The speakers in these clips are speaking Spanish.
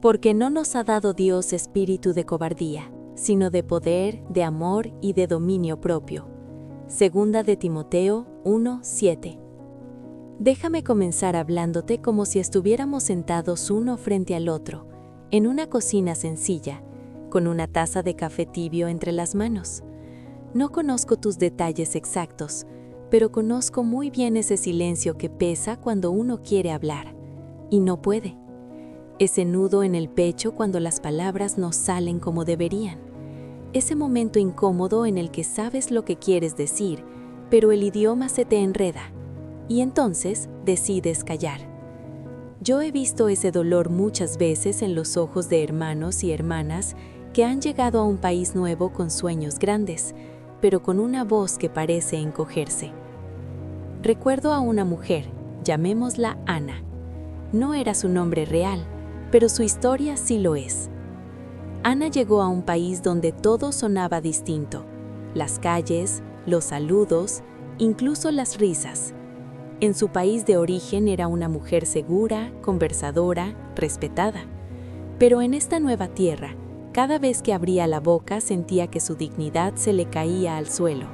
Porque no nos ha dado Dios espíritu de cobardía, sino de poder, de amor y de dominio propio. Segunda de Timoteo 1:7. Déjame comenzar hablándote como si estuviéramos sentados uno frente al otro, en una cocina sencilla, con una taza de café tibio entre las manos. No conozco tus detalles exactos, pero conozco muy bien ese silencio que pesa cuando uno quiere hablar, y no puede. Ese nudo en el pecho cuando las palabras no salen como deberían. Ese momento incómodo en el que sabes lo que quieres decir, pero el idioma se te enreda, y entonces decides callar. Yo he visto ese dolor muchas veces en los ojos de hermanos y hermanas que han llegado a un país nuevo con sueños grandes, pero con una voz que parece encogerse. Recuerdo a una mujer, llamémosla Ana. No era su nombre real, pero su historia sí lo es. Ana llegó a un país donde todo sonaba distinto: las calles, los saludos, incluso las risas. En su país de origen era una mujer segura, conversadora, respetada. Pero en esta nueva tierra, cada vez que abría la boca sentía que su dignidad se le caía al suelo.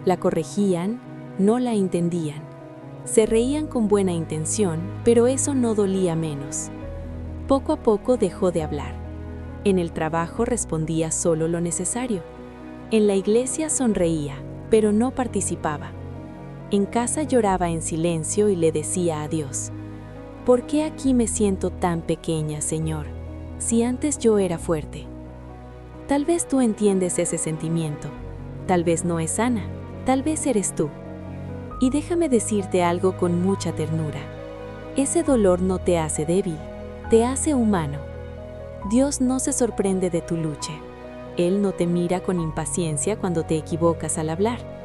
La corregían, no la entendían. Se reían con buena intención, pero eso no dolía menos. Poco a poco dejó de hablar. En el trabajo respondía solo lo necesario. En la iglesia sonreía, pero no participaba. En casa lloraba en silencio y le decía a Dios: ¿por qué aquí me siento tan pequeña, Señor, si antes yo era fuerte? Tal vez tú entiendes ese sentimiento. Tal vez no es Ana, tal vez eres tú. Y déjame decirte algo con mucha ternura. Ese dolor no te hace débil, te hace humano. Dios no se sorprende de tu lucha. Él no te mira con impaciencia cuando te equivocas al hablar.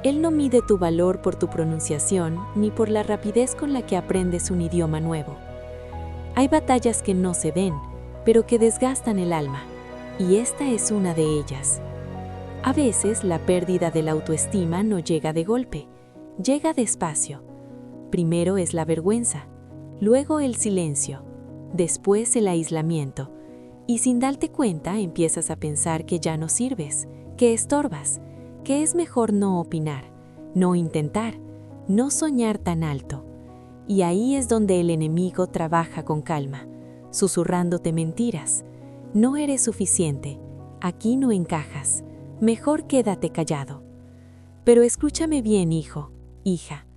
Él no mide tu valor por tu pronunciación ni por la rapidez con la que aprendes un idioma nuevo. Hay batallas que no se ven, pero que desgastan el alma, y esta es una de ellas. A veces la pérdida de la autoestima no llega de golpe, llega despacio. Primero es la vergüenza, luego el silencio, después el aislamiento, y sin darte cuenta empiezas a pensar que ya no sirves, que estorbas, que es mejor no opinar, no intentar, no soñar tan alto. Y ahí es donde el enemigo trabaja con calma, susurrándote mentiras. No eres suficiente, aquí no encajas, mejor quédate callado. Pero escúchame bien, hijo, hija.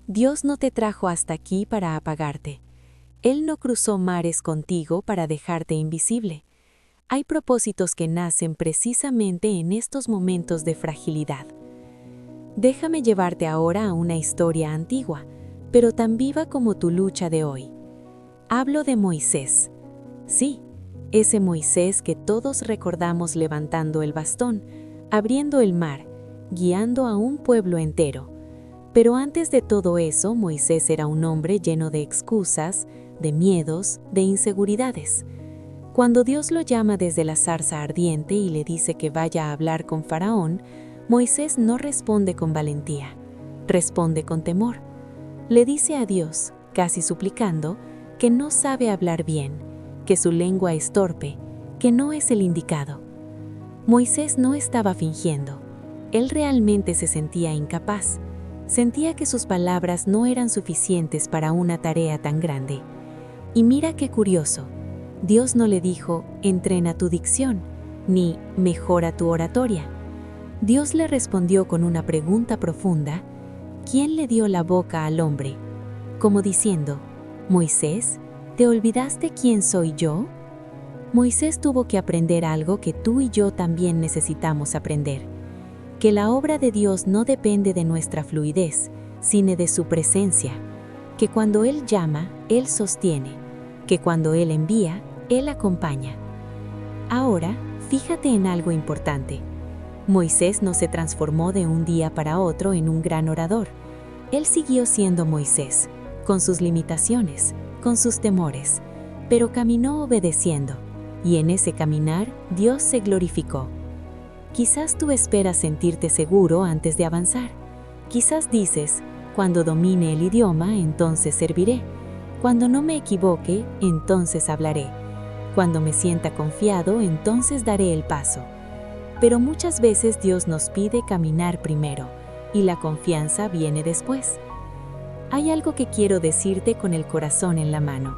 Dios no te trajo hasta aquí para apagarte. Él no cruzó mares contigo para dejarte invisible. Hay propósitos que nacen precisamente en estos momentos de fragilidad. Déjame llevarte ahora a una historia antigua, pero tan viva como tu lucha de hoy. Hablo de Moisés. Sí, ese Moisés que todos recordamos levantando el bastón, abriendo el mar, guiando a un pueblo entero. Pero antes de todo eso, Moisés era un hombre lleno de excusas, de miedos, de inseguridades. Cuando Dios lo llama desde la zarza ardiente y le dice que vaya a hablar con Faraón, Moisés no responde con valentía, responde con temor. Le dice a Dios, casi suplicando, que no sabe hablar bien, que su lengua es torpe, que no es el indicado. Moisés no estaba fingiendo. Él realmente se sentía incapaz. Sentía que sus palabras no eran suficientes para una tarea tan grande. Y mira qué curioso. Dios no le dijo, entrena tu dicción, ni mejora tu oratoria. Dios le respondió con una pregunta profunda: ¿quién le dio la boca al hombre? Como diciendo, Moisés, ¿te olvidaste quién soy yo? Moisés tuvo que aprender algo que tú y yo también necesitamos aprender: que la obra de Dios no depende de nuestra fluidez, sino de su presencia, que cuando Él llama, Él sostiene, que cuando Él envía, Él acompaña. Ahora, fíjate en algo importante. Moisés no se transformó de un día para otro en un gran orador. Él siguió siendo Moisés, con sus limitaciones, con sus temores, pero caminó obedeciendo, y en ese caminar Dios se glorificó. Quizás tú esperas sentirte seguro antes de avanzar. Quizás dices, cuando domine el idioma, entonces serviré. Cuando no me equivoque, entonces hablaré. Cuando me sienta confiado, entonces daré el paso. Pero muchas veces Dios nos pide caminar primero, y la confianza viene después. Hay algo que quiero decirte con el corazón en la mano.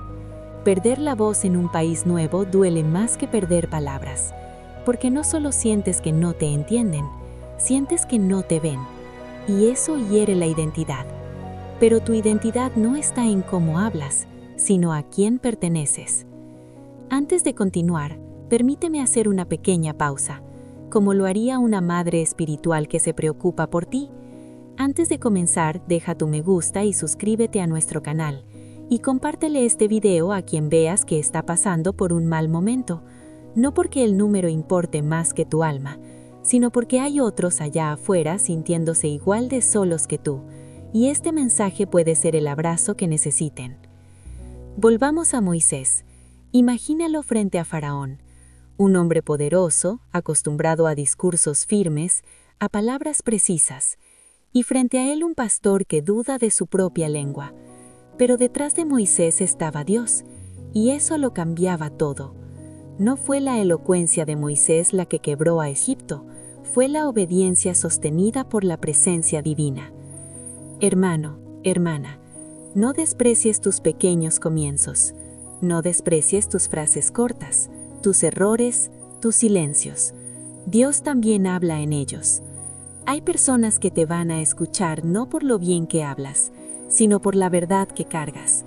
Perder la voz en un país nuevo duele más que perder palabras, porque no solo sientes que no te entienden, sientes que no te ven, y eso hiere la identidad. Pero tu identidad no está en cómo hablas, sino a quién perteneces. Antes de continuar, permíteme hacer una pequeña pausa, como lo haría una madre espiritual que se preocupa por ti. Antes de comenzar, deja tu me gusta y suscríbete a nuestro canal, y compártele este video a quien veas que está pasando por un mal momento, no porque el número importe más que tu alma, sino porque hay otros allá afuera sintiéndose igual de solos que tú, y este mensaje puede ser el abrazo que necesiten. Volvamos a Moisés. Imagínalo frente a Faraón, un hombre poderoso, acostumbrado a discursos firmes, a palabras precisas, y frente a él un pastor que duda de su propia lengua. Pero detrás de Moisés estaba Dios, y eso lo cambiaba todo. No fue la elocuencia de Moisés la que quebró a Egipto, fue la obediencia sostenida por la presencia divina. Hermano, hermana, no desprecies tus pequeños comienzos. No desprecies tus frases cortas, tus errores, tus silencios. Dios también habla en ellos. Hay personas que te van a escuchar no por lo bien que hablas, sino por la verdad que cargas.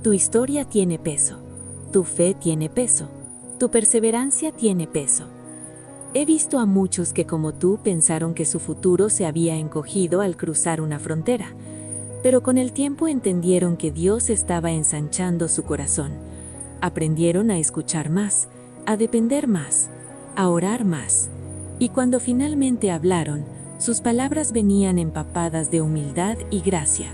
Tu historia tiene peso, tu fe tiene peso, tu perseverancia tiene peso. He visto a muchos que como tú pensaron que su futuro se había encogido al cruzar una frontera, pero con el tiempo entendieron que Dios estaba ensanchando su corazón. Aprendieron a escuchar más, a depender más, a orar más. Y cuando finalmente hablaron, sus palabras venían empapadas de humildad y gracia.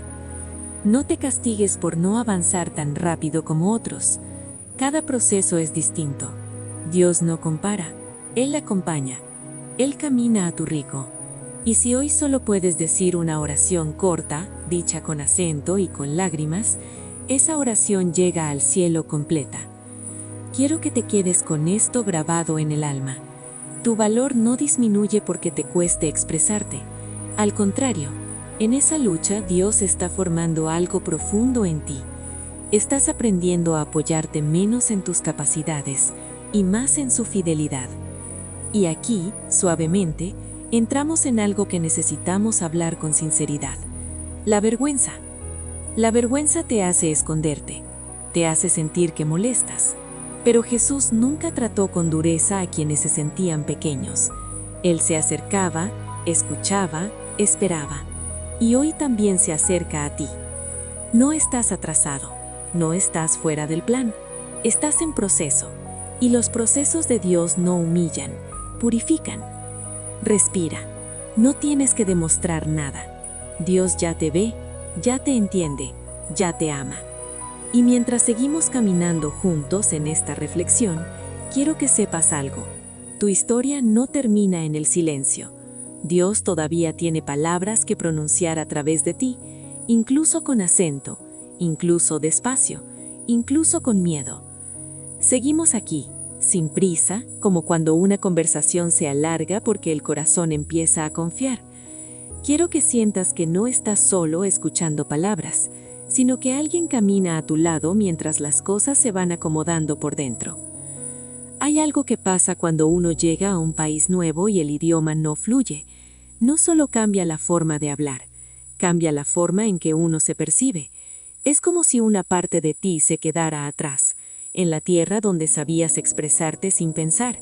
No te castigues por no avanzar tan rápido como otros. Cada proceso es distinto. Dios no compara, Él acompaña. Él camina a tu ritmo. Y si hoy solo puedes decir una oración corta, dicha con acento y con lágrimas, esa oración llega al cielo completa. Quiero que te quedes con esto grabado en el alma. Tu valor no disminuye porque te cueste expresarte. Al contrario, en esa lucha Dios está formando algo profundo en ti. Estás aprendiendo a apoyarte menos en tus capacidades y más en su fidelidad. Y aquí, suavemente, entramos en algo que necesitamos hablar con sinceridad. La vergüenza. La vergüenza te hace esconderte, te hace sentir que molestas. Pero Jesús nunca trató con dureza a quienes se sentían pequeños. Él se acercaba, escuchaba, esperaba. Y hoy también se acerca a ti. No estás atrasado, no estás fuera del plan, estás en proceso. Y los procesos de Dios no humillan, purifican. Respira, no tienes que demostrar nada. Dios ya te ve, ya te entiende, ya te ama. Y mientras seguimos caminando juntos en esta reflexión, quiero que sepas algo. Tu historia no termina en el silencio. Dios todavía tiene palabras que pronunciar a través de ti, incluso con acento, incluso despacio, incluso con miedo. Seguimos aquí, sin prisa, como cuando una conversación se alarga porque el corazón empieza a confiar. Quiero que sientas que no estás solo escuchando palabras, sino que alguien camina a tu lado mientras las cosas se van acomodando por dentro. Hay algo que pasa cuando uno llega a un país nuevo y el idioma no fluye. No solo cambia la forma de hablar, cambia la forma en que uno se percibe. Es como si una parte de ti se quedara atrás, en la tierra donde sabías expresarte sin pensar,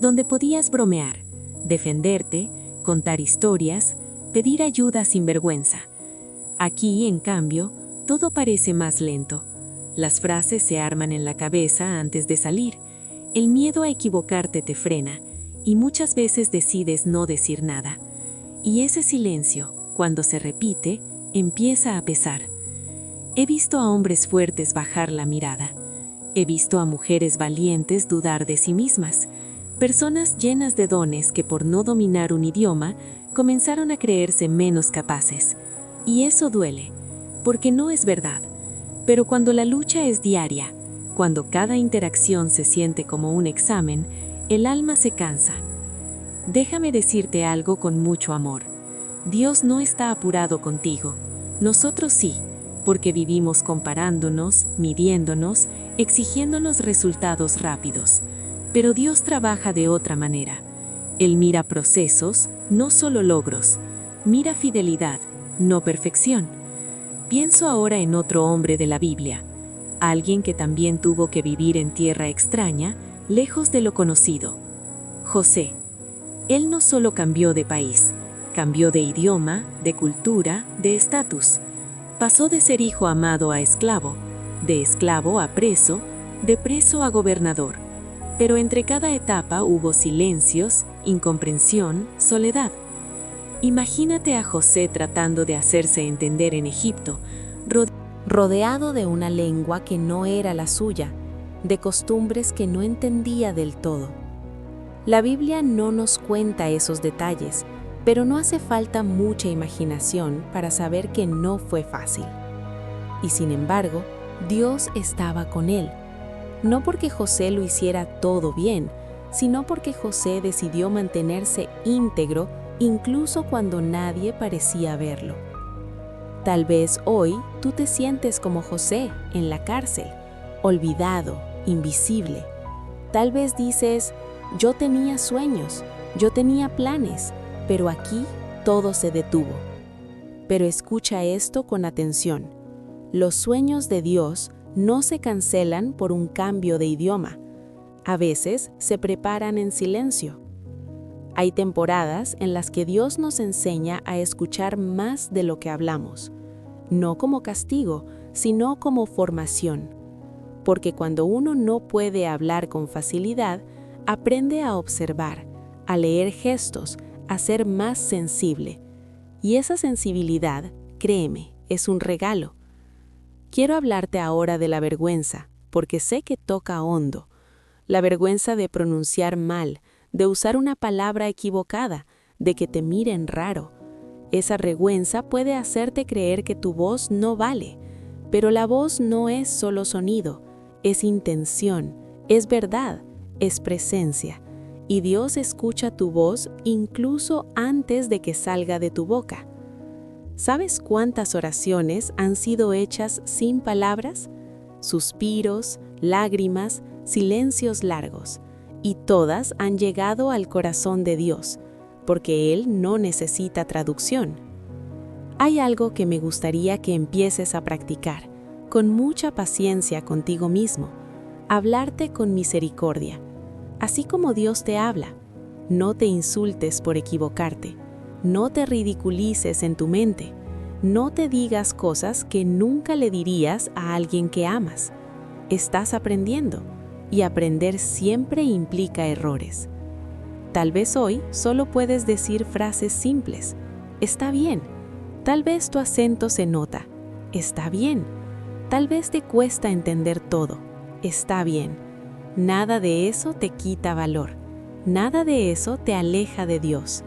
donde podías bromear, defenderte, contar historias, pedir ayuda sin vergüenza. Aquí, en cambio, todo parece más lento. Las frases se arman en la cabeza antes de salir. El miedo a equivocarte te frena, y muchas veces decides no decir nada. Y ese silencio, cuando se repite, empieza a pesar. He visto a hombres fuertes bajar la mirada. He visto a mujeres valientes dudar de sí mismas. Personas llenas de dones que por no dominar un idioma, comenzaron a creerse menos capaces. Y eso duele, porque no es verdad. Pero cuando la lucha es diaria, Cuando cada interacción se siente como un examen, el alma se cansa. Déjame decirte algo con mucho amor. Dios no está apurado contigo. Nosotros sí, porque vivimos comparándonos, midiéndonos, exigiéndonos resultados rápidos. Pero Dios trabaja de otra manera. Él mira procesos, no solo logros. Mira fidelidad, no perfección. Pienso ahora en otro hombre de la Biblia, alguien que también tuvo que vivir en tierra extraña, lejos de lo conocido. José. Él no solo cambió de país, cambió de idioma, de cultura, de estatus. Pasó de ser hijo amado a esclavo, de esclavo a preso, de preso a gobernador. Pero entre cada etapa hubo silencios, incomprensión, soledad. Imagínate a José tratando de hacerse entender en Egipto, rodeado de una lengua que no era la suya, de costumbres que no entendía del todo. La Biblia no nos cuenta esos detalles, pero no hace falta mucha imaginación para saber que no fue fácil. Y sin embargo, Dios estaba con él, no porque José lo hiciera todo bien, sino porque José decidió mantenerse íntegro incluso cuando nadie parecía verlo. Tal vez hoy tú te sientes como José en la cárcel, olvidado, invisible. Tal vez dices, yo tenía sueños, yo tenía planes, pero aquí todo se detuvo. Pero escucha esto con atención. Los sueños de Dios no se cancelan por un cambio de idioma. A veces se preparan en silencio. Hay temporadas en las que Dios nos enseña a escuchar más de lo que hablamos, no como castigo, sino como formación. Porque cuando uno no puede hablar con facilidad, aprende a observar, a leer gestos, a ser más sensible. Y esa sensibilidad, créeme, es un regalo. Quiero hablarte ahora de la vergüenza, porque sé que toca hondo. La vergüenza de pronunciar mal, de usar una palabra equivocada, de que te miren raro. Esa vergüenza puede hacerte creer que tu voz no vale, pero la voz no es solo sonido, es intención, es verdad, es presencia. Y Dios escucha tu voz incluso antes de que salga de tu boca. ¿Sabes cuántas oraciones han sido hechas sin palabras? Suspiros, lágrimas, silencios largos. Y todas han llegado al corazón de Dios, porque Él no necesita traducción. Hay algo que me gustaría que empieces a practicar, con mucha paciencia contigo mismo, hablarte con misericordia. Así como Dios te habla, no te insultes por equivocarte, no te ridiculices en tu mente, no te digas cosas que nunca le dirías a alguien que amas. Estás aprendiendo, y aprender siempre implica errores. Tal vez hoy solo puedes decir frases simples. Está bien. Tal vez tu acento se nota. Está bien. Tal vez te cuesta entender todo. Está bien. Nada de eso te quita valor. Nada de eso te aleja de Dios.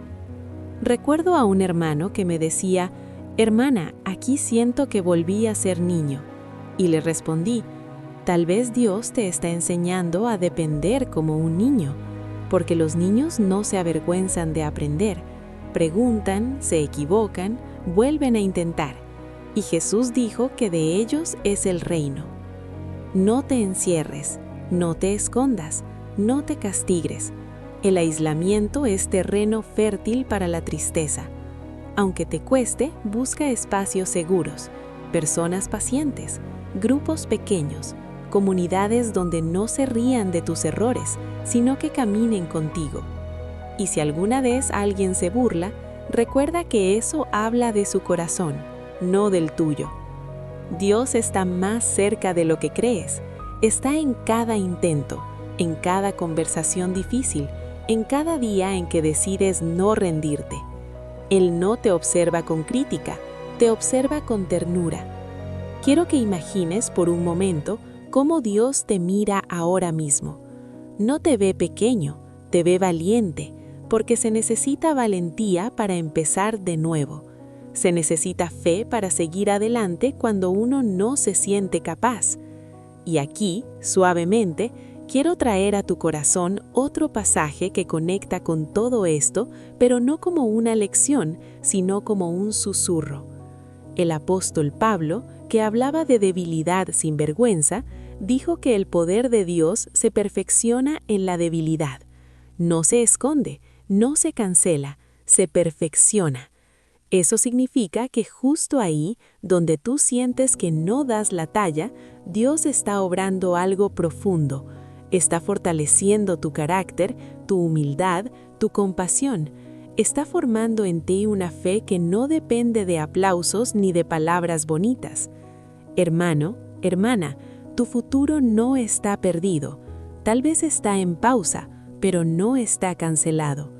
Recuerdo a un hermano que me decía, hermana, aquí siento que volví a ser niño. Y le respondí, tal vez Dios te está enseñando a depender como un niño, porque los niños no se avergüenzan de aprender, preguntan, se equivocan, vuelven a intentar. Y Jesús dijo que de ellos es el reino. No te encierres, no te escondas, no te castigues. El aislamiento es terreno fértil para la tristeza. Aunque te cueste, busca espacios seguros, personas pacientes, grupos pequeños, comunidades donde no se rían de tus errores, sino que caminen contigo. Y si alguna vez alguien se burla, recuerda que eso habla de su corazón, no del tuyo. Dios está más cerca de lo que crees. Está en cada intento, en cada conversación difícil, en cada día en que decides no rendirte. Él no te observa con crítica, te observa con ternura. Quiero que imagines por un momento cómo Dios te mira ahora mismo. No te ve pequeño, te ve valiente, porque se necesita valentía para empezar de nuevo. Se necesita fe para seguir adelante cuando uno no se siente capaz. Y aquí, suavemente, quiero traer a tu corazón otro pasaje que conecta con todo esto, pero no como una lección, sino como un susurro. El apóstol Pablo, que hablaba de debilidad sin vergüenza, dijo que el poder de Dios se perfecciona en la debilidad. No se esconde, no se cancela, se perfecciona. Eso significa que justo ahí, donde tú sientes que no das la talla, Dios está obrando algo profundo. Está fortaleciendo tu carácter, tu humildad, tu compasión. Está formando en ti una fe que no depende de aplausos ni de palabras bonitas. Hermano, hermana, tu futuro no está perdido. Tal vez está en pausa, pero no está cancelado.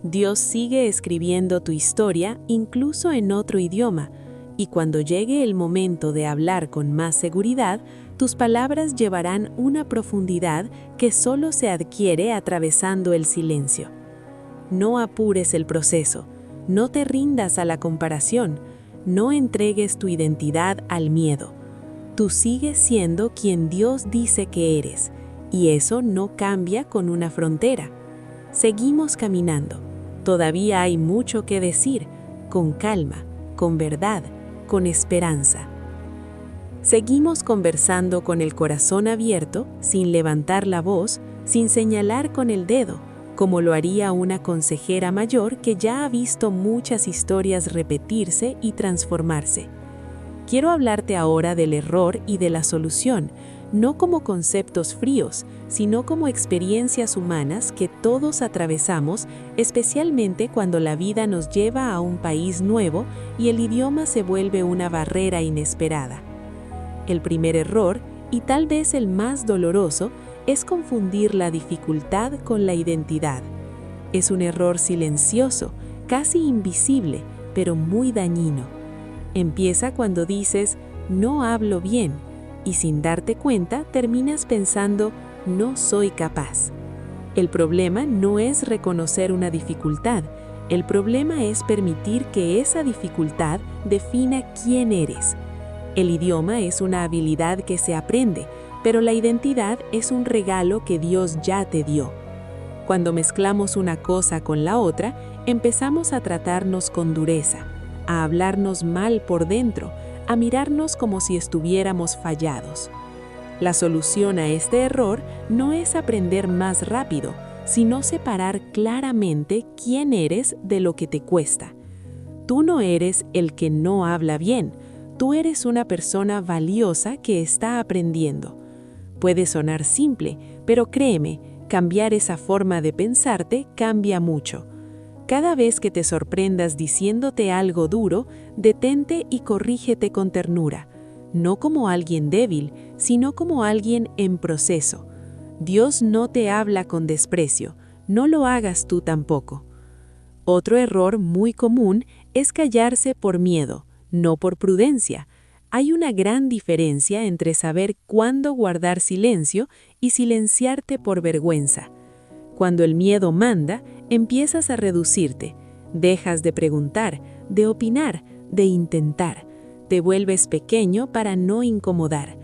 Dios sigue escribiendo tu historia incluso en otro idioma, y cuando llegue el momento de hablar con más seguridad, tus palabras llevarán una profundidad que solo se adquiere atravesando el silencio. No apures el proceso, no te rindas a la comparación, no entregues tu identidad al miedo. Tú sigues siendo quien Dios dice que eres, y eso no cambia con una frontera. Seguimos caminando. Todavía hay mucho que decir, con calma, con verdad, con esperanza. Seguimos conversando con el corazón abierto, sin levantar la voz, sin señalar con el dedo, como lo haría una consejera mayor que ya ha visto muchas historias repetirse y transformarse. Quiero hablarte ahora del error y de la solución, no como conceptos fríos, sino como experiencias humanas que todos atravesamos, especialmente cuando la vida nos lleva a un país nuevo y el idioma se vuelve una barrera inesperada. El primer error, y tal vez el más doloroso, es confundir la dificultad con la identidad. Es un error silencioso, casi invisible, pero muy dañino. Empieza cuando dices, no hablo bien, y sin darte cuenta terminas pensando, no soy capaz. El problema no es reconocer una dificultad, el problema es permitir que esa dificultad defina quién eres. El idioma es una habilidad que se aprende, pero la identidad es un regalo que Dios ya te dio. Cuando mezclamos una cosa con la otra, empezamos a tratarnos con dureza, a hablarnos mal por dentro, a mirarnos como si estuviéramos fallados. La solución a este error no es aprender más rápido, sino separar claramente quién eres de lo que te cuesta. Tú no eres el que no habla bien, tú eres una persona valiosa que está aprendiendo. Puede sonar simple, pero créeme, cambiar esa forma de pensarte cambia mucho. Cada vez que te sorprendas diciéndote algo duro, detente y corrígete con ternura, no como alguien débil, sino como alguien en proceso. Dios no te habla con desprecio, no lo hagas tú tampoco. Otro error muy común es callarse por miedo, no por prudencia. Hay una gran diferencia entre saber cuándo guardar silencio y silenciarte por vergüenza. Cuando el miedo manda, empiezas a reducirte, dejas de preguntar, de opinar, de intentar, te vuelves pequeño para no incomodar.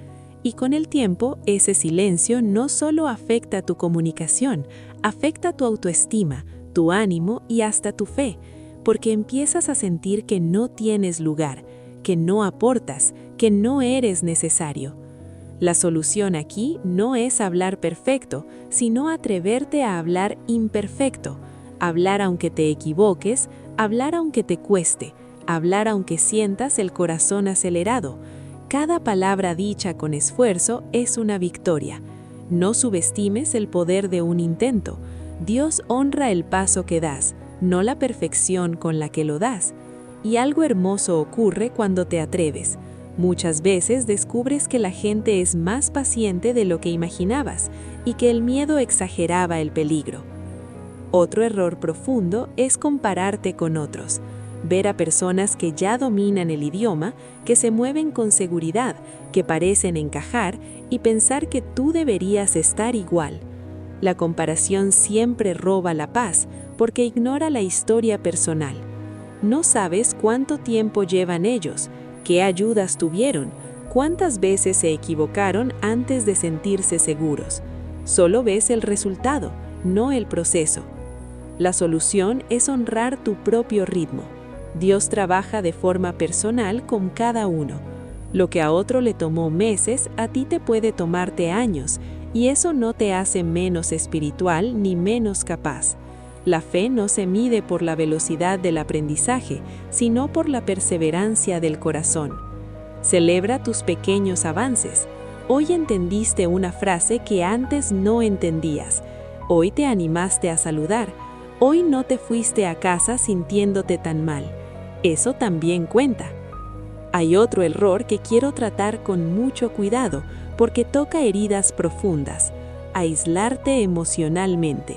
Y con el tiempo, ese silencio no solo afecta tu comunicación, afecta tu autoestima, tu ánimo y hasta tu fe, porque empiezas a sentir que no tienes lugar, que no aportas, que no eres necesario. La solución aquí no es hablar perfecto, sino atreverte a hablar imperfecto, hablar aunque te equivoques, hablar aunque te cueste, hablar aunque sientas el corazón acelerado. Cada palabra dicha con esfuerzo es una victoria. No subestimes el poder de un intento. Dios honra el paso que das, no la perfección con la que lo das. Y algo hermoso ocurre cuando te atreves. Muchas veces descubres que la gente es más paciente de lo que imaginabas y que el miedo exageraba el peligro. Otro error profundo es compararte con otros. Ver a personas que ya dominan el idioma, que se mueven con seguridad, que parecen encajar y pensar que tú deberías estar igual. La comparación siempre roba la paz porque ignora la historia personal. No sabes cuánto tiempo llevan ellos, qué ayudas tuvieron, ¿Cuántas veces se equivocaron antes de sentirse seguros? Solo ves el resultado, no el proceso. La solución es honrar tu propio ritmo. Dios trabaja de forma personal con cada uno. Lo que a otro le tomó meses, a ti te puede tomarte años, y eso no te hace menos espiritual ni menos capaz. La fe no se mide por la velocidad del aprendizaje, sino por la perseverancia del corazón. Celebra tus pequeños avances. Hoy entendiste una frase que antes no entendías. Hoy te animaste a saludar. Hoy no te fuiste a casa sintiéndote tan mal. Eso también cuenta. Hay otro error que quiero tratar con mucho cuidado porque toca heridas profundas: aislarte emocionalmente.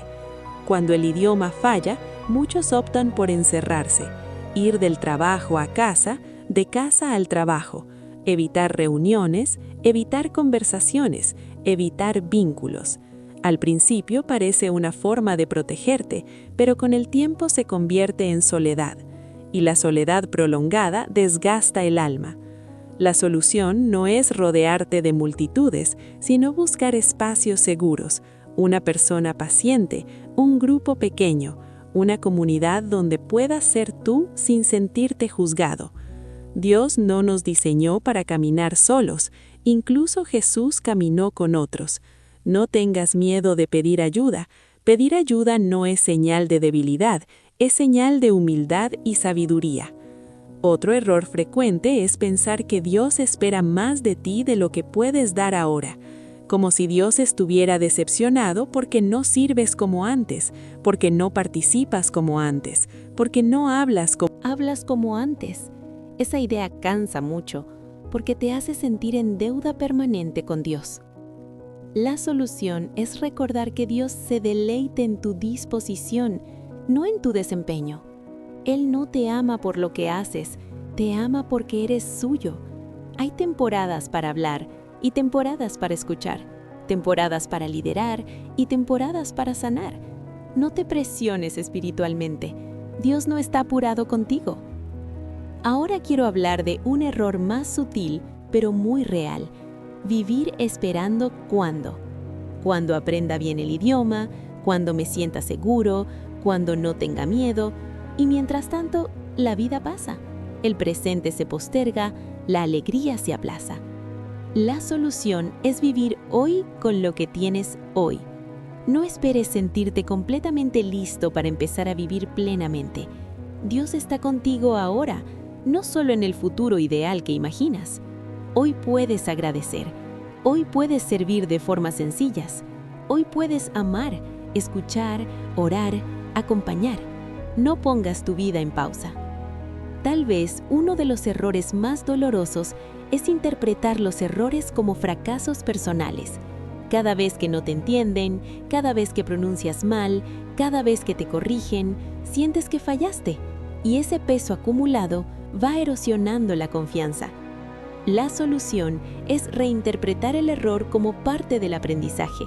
Cuando el idioma falla, muchos optan por encerrarse, ir del trabajo a casa, de casa al trabajo, evitar reuniones, evitar conversaciones, evitar vínculos. Al principio parece una forma de protegerte, pero con el tiempo se convierte en soledad, y la soledad prolongada desgasta el alma. La solución no es rodearte de multitudes, sino buscar espacios seguros, una persona paciente, un grupo pequeño, una comunidad donde puedas ser tú sin sentirte juzgado. Dios no nos diseñó para caminar solos, incluso Jesús caminó con otros. No tengas miedo de pedir ayuda. Pedir ayuda no es señal de debilidad, es señal de humildad y sabiduría. Otro error frecuente es pensar que Dios espera más de ti de lo que puedes dar ahora, como si Dios estuviera decepcionado porque no sirves como antes, porque no participas como antes, porque no hablas como antes. Esa idea cansa mucho porque te hace sentir en deuda permanente con Dios. La solución es recordar que Dios se deleite en tu disposición, no en tu desempeño. Él no te ama por lo que haces, te ama porque eres suyo. Hay temporadas para hablar y temporadas para escuchar, temporadas para liderar y temporadas para sanar. No te presiones espiritualmente. Dios no está apurado contigo. Ahora quiero hablar de un error más sutil, pero muy real. Vivir esperando cuando aprenda bien el idioma, cuando me sienta seguro, cuando no tenga miedo, y mientras tanto, la vida pasa. El presente se posterga, la alegría se aplaza. La solución es vivir hoy con lo que tienes hoy. No esperes sentirte completamente listo para empezar a vivir plenamente. Dios está contigo ahora, no solo en el futuro ideal que imaginas. Hoy puedes agradecer, hoy puedes servir de formas sencillas, hoy puedes amar, escuchar, orar, acompañar. No pongas tu vida en pausa. Tal vez uno de los errores más dolorosos es interpretar los errores como fracasos personales. Cada vez que no te entienden, cada vez que pronuncias mal, cada vez que te corrigen, sientes que fallaste, y ese peso acumulado va erosionando la confianza. La solución es reinterpretar el error como parte del aprendizaje.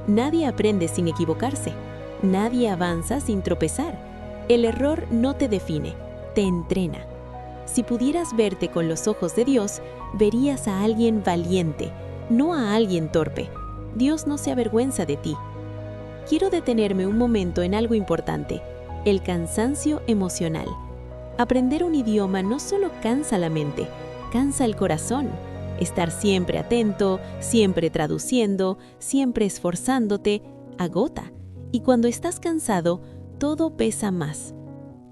Nadie aprende sin equivocarse. Nadie avanza sin tropezar. El error no te define, te entrena. Si pudieras verte con los ojos de Dios, verías a alguien valiente, no a alguien torpe. Dios no se avergüenza de ti. Quiero detenerme un momento en algo importante: el cansancio emocional. Aprender un idioma no solo cansa la mente, cansa el corazón. Estar siempre atento, siempre traduciendo, siempre esforzándote, agota. Y cuando estás cansado, todo pesa más.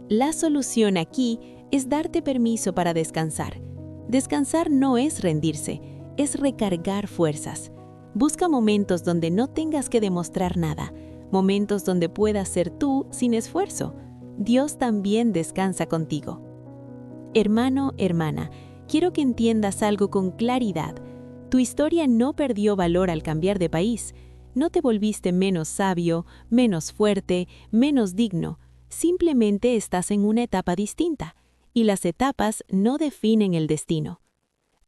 La solución aquí es darte permiso para descansar. Descansar no es rendirse, es recargar fuerzas. Busca momentos donde no tengas que demostrar nada, momentos donde puedas ser tú sin esfuerzo. Dios también descansa contigo. Hermano, hermana, quiero que entiendas algo con claridad. Tu historia no perdió valor al cambiar de país. No te volviste menos sabio, menos fuerte, menos digno. Simplemente estás en una etapa distinta, y las etapas no definen el destino.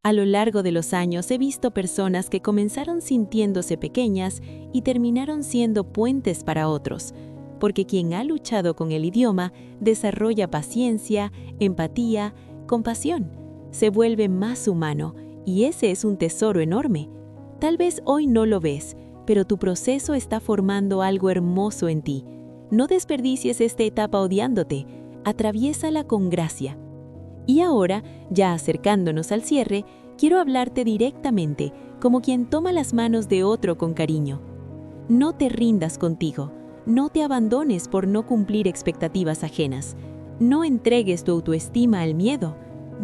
A lo largo de los años he visto personas que comenzaron sintiéndose pequeñas y terminaron siendo puentes para otros, porque quien ha luchado con el idioma desarrolla paciencia, empatía, compasión, se vuelve más humano y ese es un tesoro enorme. Tal vez hoy no lo ves, pero tu proceso está formando algo hermoso en ti. No desperdicies esta etapa odiándote, atraviésala con gracia. Y ahora, ya acercándonos al cierre, quiero hablarte directamente, como quien toma las manos de otro con cariño. No te rindas contigo, no te abandones por no cumplir expectativas ajenas, no entregues tu autoestima al miedo.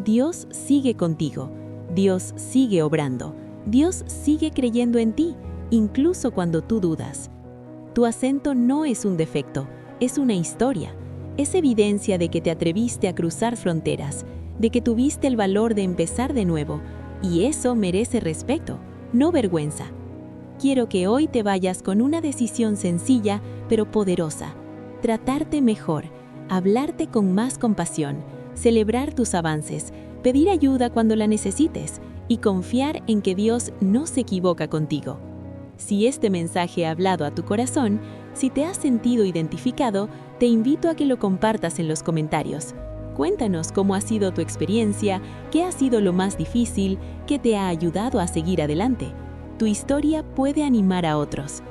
Dios sigue contigo, Dios sigue obrando, Dios sigue creyendo en ti, incluso cuando tú dudas. Tu acento no es un defecto, es una historia. Es evidencia de que te atreviste a cruzar fronteras, de que tuviste el valor de empezar de nuevo, y eso merece respeto, no vergüenza. Quiero que hoy te vayas con una decisión sencilla, pero poderosa. Tratarte mejor, hablarte con más compasión, celebrar tus avances, pedir ayuda cuando la necesites y confiar en que Dios no se equivoca contigo. Si este mensaje ha hablado a tu corazón, si te has sentido identificado, te invito a que lo compartas en los comentarios. Cuéntanos cómo ha sido tu experiencia, qué ha sido lo más difícil, qué te ha ayudado a seguir adelante. Tu historia puede animar a otros.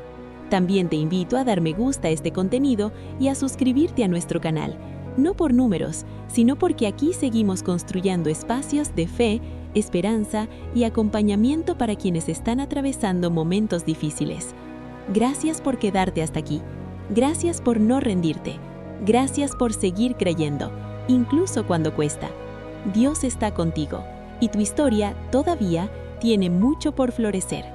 También te invito a dar me gusta a este contenido y a suscribirte a nuestro canal, no por números, sino porque aquí seguimos construyendo espacios de fe, esperanza y acompañamiento para quienes están atravesando momentos difíciles. Gracias por quedarte hasta aquí. Gracias por no rendirte. Gracias por seguir creyendo, incluso cuando cuesta. Dios está contigo y tu historia todavía tiene mucho por florecer.